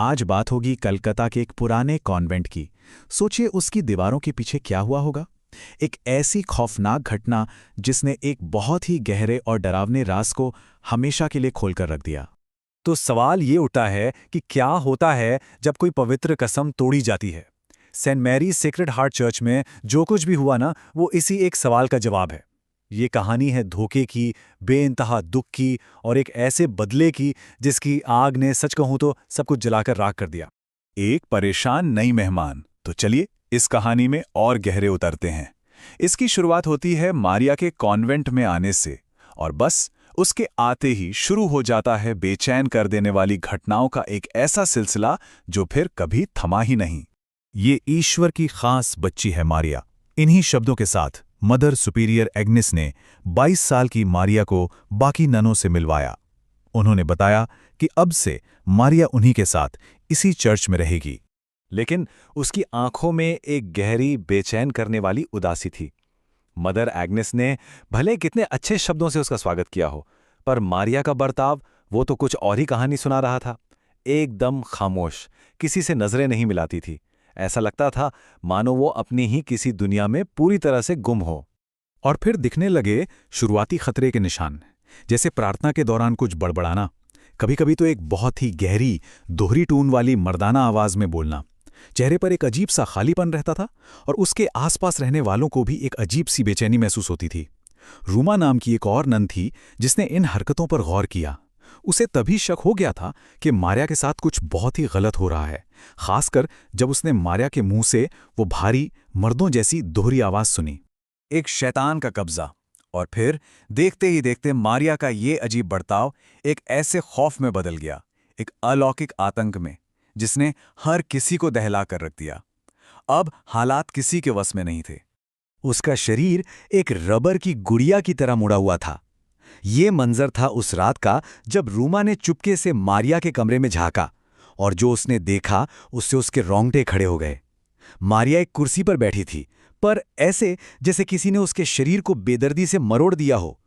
आज बात होगी कलकत्ता के एक पुराने कॉन्वेंट की। सोचिए उसकी दीवारों के पीछे क्या हुआ होगा। एक ऐसी खौफनाक घटना जिसने एक बहुत ही गहरे और डरावने राज को हमेशा के लिए खोलकर रख दिया। तो सवाल ये उठता है कि क्या होता है जब कोई पवित्र कसम तोड़ी जाती है। Saint Mary Sacred Heart Church में जो कुछ भी हुआ ना, वो इसी एक सवाल का जवाब है। ये कहानी है धोखे की, बेइंतहा दुख की और एक ऐसे बदले की जिसकी आग ने सच कहूं तो सब कुछ जलाकर राख कर दिया। एक परेशान नई मेहमान। तो चलिए इस कहानी में और गहरे उतरते हैं। इसकी शुरुआत होती है मारिया के कॉन्वेंट में आने से, और बस उसके आते ही शुरू हो जाता है बेचैन कर देने वाली घटनाओं का एक ऐसा सिलसिला जो फिर कभी थमा ही नहीं। ये ईश्वर की खास बच्ची है मारिया। इन्हीं शब्दों के साथ मदर सुपीरियर एग्नेस ने 22 साल की मारिया को बाकी ननों से मिलवाया। उन्होंने बताया कि अब से मारिया उन्हीं के साथ इसी चर्च में रहेगी। लेकिन उसकी आंखों में एक गहरी बेचैन करने वाली उदासी थी। मदर एग्नेस ने भले कितने अच्छे शब्दों से उसका स्वागत किया हो, पर मारिया का बर्ताव वो तो कुछ और ही कहानी सुना रहा था। एकदम खामोश, किसी से नजरें नहीं मिलाती थी। ऐसा लगता था मानो वो अपनी ही किसी दुनिया में पूरी तरह से गुम हो। और फिर दिखने लगे शुरुआती खतरे के निशान, जैसे प्रार्थना के दौरान कुछ बड़बड़ाना, कभी कभी तो एक बहुत ही गहरी दोहरी टून वाली मर्दाना आवाज में बोलना। चेहरे पर एक अजीब सा खालीपन रहता था और उसके आसपास रहने वालों को भी एक अजीब सी बेचैनी महसूस होती थी। रूमा नाम की एक और नन थी जिसने इन हरकतों पर गौर किया। उसे तभी शक हो गया था कि मारिया के साथ कुछ बहुत ही गलत हो रहा है, खासकर जब उसने मारिया के मुंह से वो भारी मर्दों जैसी दोहरी आवाज सुनी। एक शैतान का कब्जा। और फिर देखते ही देखते मारिया का ये अजीब बर्ताव एक ऐसे खौफ में बदल गया, एक अलौकिक आतंक में, जिसने हर किसी को दहला कर रख दिया। अब हालात किसी के वश में नहीं थे। उसका शरीर एक रबर की गुड़िया की तरह मुड़ा हुआ था। ये मंजर था उस रात का जब रूमा ने चुपके से मारिया के कमरे में झांका, और जो उसने देखा उससे उसके रोंगटे खड़े हो गए। मारिया एक कुर्सी पर बैठी थी, पर ऐसे जैसे किसी ने उसके शरीर को बेदर्दी से मरोड़ दिया हो।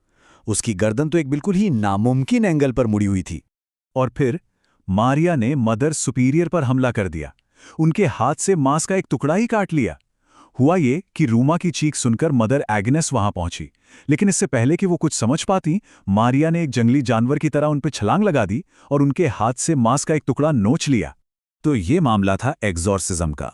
उसकी गर्दन तो एक बिल्कुल ही नामुमकिन एंगल पर मुड़ी हुई थी। और फिर मारिया ने मदर सुपीरियर पर हमला कर दिया। उनके हाथ से मांस का एक टुकड़ा ही काट लिया। हुआ ये कि रूमा की चीख सुनकर मदर एग्नेस वहां पहुंची, लेकिन इससे पहले कि वो कुछ समझ पाती, मारिया ने एक जंगली जानवर की तरह उन पर छलांग लगा दी और उनके हाथ से मांस का एक टुकड़ा नोच लिया। तो ये मामला था एग्जॉर्सिज्म का,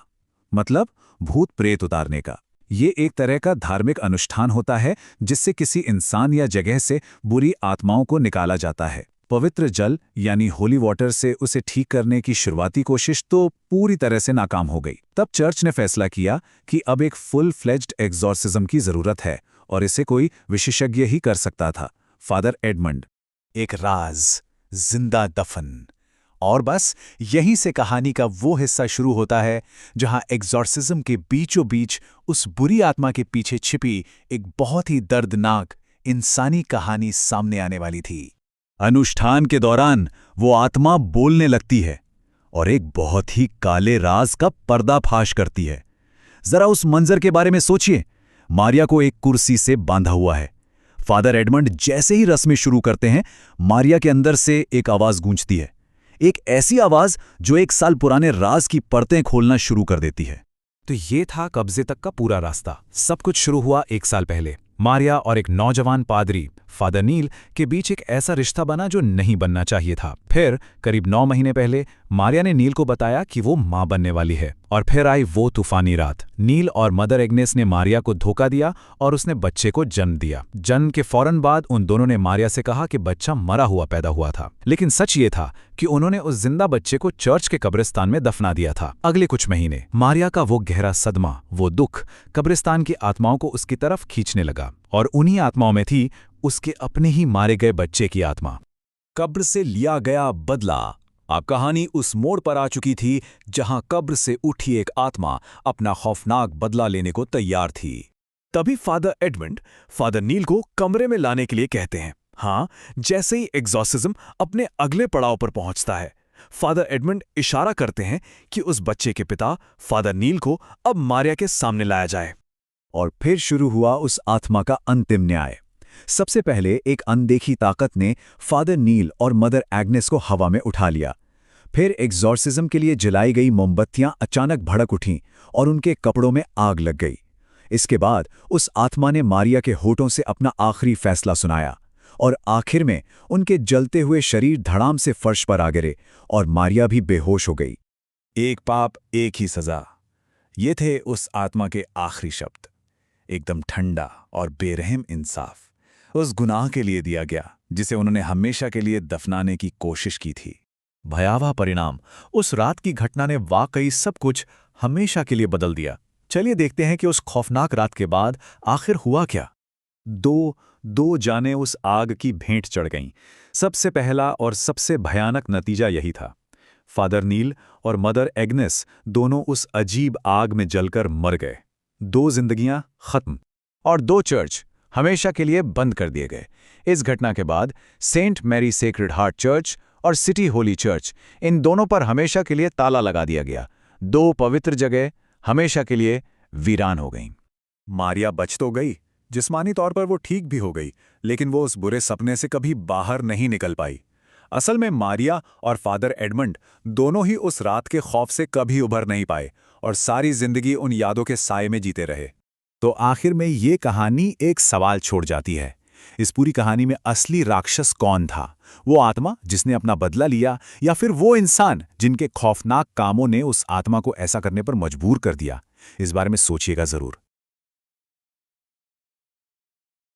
मतलब भूत प्रेत उतारने का। ये एक तरह का धार्मिक अनुष्ठान होता है जिससे किसी इंसान या जगह से बुरी आत्माओं को निकाला जाता है। पवित्र जल यानी होली वाटर से उसे ठीक करने की शुरुआती कोशिश तो पूरी तरह से नाकाम हो गई। तब चर्च ने फैसला किया कि अब एक फुल फ्लेज्ड एग्जॉर्सिज्म की जरूरत है, और इसे कोई विशेषज्ञ ही कर सकता था, फादर एडमंड। एक राज, जिंदा दफन। और बस यहीं से कहानी का वो हिस्सा शुरू होता है जहां एग्जॉर्सिज्म के बीचों बीच उस बुरी आत्मा के पीछे छिपी एक बहुत ही दर्दनाक इंसानी कहानी सामने आने वाली थी। अनुष्ठान के दौरान वो आत्मा बोलने लगती है और एक बहुत ही काले राज का पर्दाफाश करती है। जरा उस मंजर के बारे में सोचिए। मारिया को एक कुर्सी से बांधा हुआ है। फादर एडमंड जैसे ही रस्में शुरू करते हैं, मारिया के अंदर से एक आवाज गूंजती है, एक ऐसी आवाज जो 1 साल पुराने राज की परतें खोलना शुरू कर देती है। तो ये था कब्जे तक का पूरा रास्ता। सब कुछ शुरू हुआ 1 साल पहले। मारिया और एक नौजवान पादरी फादर नील के बीच एक ऐसा रिश्ता बना जो नहीं बनना चाहिए था। फिर करीब 9 महीने पहले मारिया ने नील को बताया कि वो मां बनने वाली है। और फिर आई वो तूफानी रात। नील और मदर एग्नेस ने मारिया को धोखा दिया और उसने बच्चे को जन्म दिया। जन्म के फौरन बाद उन दोनों ने मारिया से कहा कि बच्चा मरा हुआ पैदा हुआ था, लेकिन सच ये था कि उन्होंने उस जिंदा बच्चे को चर्च के कब्रिस्तान में दफना दिया था। अगले कुछ महीने मारिया का वो गहरा सदमा, वो दुख कब्रिस्तान की आत्माओं को उसकी तरफ खींचने लगा, और उन्हीं आत्माओं में थी उसके अपने ही मारे गए बच्चे की आत्मा। कब्र से लिया गया बदला। अब कहानी उस मोड़ पर आ चुकी थी जहां कब्र से उठी एक आत्मा अपना खौफनाक बदला लेने को तैयार थी। तभी फादर एडमंड फादर नील को कमरे में लाने के लिए कहते हैं। हाँ, जैसे ही एग्जॉर्सिज्म अपने अगले पड़ाव पर पहुंचता है, फादर एडमंड इशारा करते हैं कि उस बच्चे के पिता फादर नील को अब मारिया के सामने लाया जाए। और फिर शुरू हुआ उस आत्मा का अंतिम न्याय। सबसे पहले एक अनदेखी ताकत ने फादर नील और मदर एग्नेस को हवा में उठा लिया। फिर एग्जॉर्सिज्म के लिए जलाई गई मोमबत्तियां अचानक भड़क उठीं और उनके कपड़ों में आग लग गई। इसके बाद उस आत्मा ने मारिया के होठों से अपना आखिरी फैसला सुनाया और आखिर में उनके जलते हुए शरीर धड़ाम से फर्श पर आ गिरे और मारिया भी बेहोश हो गई। एक पाप एक ही सजा, ये थे उस आत्मा के आखिरी शब्द। एकदम ठंडा और बेरहम इंसाफ उस गुनाह के लिए दिया गया जिसे उन्होंने हमेशा के लिए दफनाने की कोशिश की थी। भयावह परिणाम, उस रात की घटना ने वाकई सब कुछ हमेशा के लिए बदल दिया। चलिए देखते हैं कि उस खौफनाक रात के बाद आखिर हुआ क्या। दो जानें उस आग की भेंट चढ़ गईं। सबसे पहला और सबसे भयानक नतीजा यही था। फादर नील और मदर एग्नेस दोनों उस अजीब आग में जलकर मर गए। 2 जिंदगियां खत्म और 2 चर्च हमेशा के लिए बंद कर दिए गए। इस घटना के बाद Saint Mary Sacred Heart Church और सिटी होली चर्च, इन दोनों पर हमेशा के लिए ताला लगा दिया गया। 2 पवित्र जगह हमेशा के लिए वीरान हो गईं। मारिया बच तो गई, जिस्मानी तौर पर वो ठीक भी हो गई, लेकिन वो उस बुरे सपने से कभी बाहर नहीं निकल पाई। असल में मारिया और फादर एडमंड दोनों ही उस रात के खौफ से कभी उभर नहीं पाए और सारी जिंदगी उन यादों के साए में जीते रहे। तो आखिर में ये कहानी एक सवाल छोड़ जाती है। इस पूरी कहानी में असली राक्षस कौन था? वो आत्मा जिसने अपना बदला लिया, या फिर वो इंसान जिनके खौफनाक कामों ने उस आत्मा को ऐसा करने पर मजबूर कर दिया? इस बारे में सोचिएगा जरूर।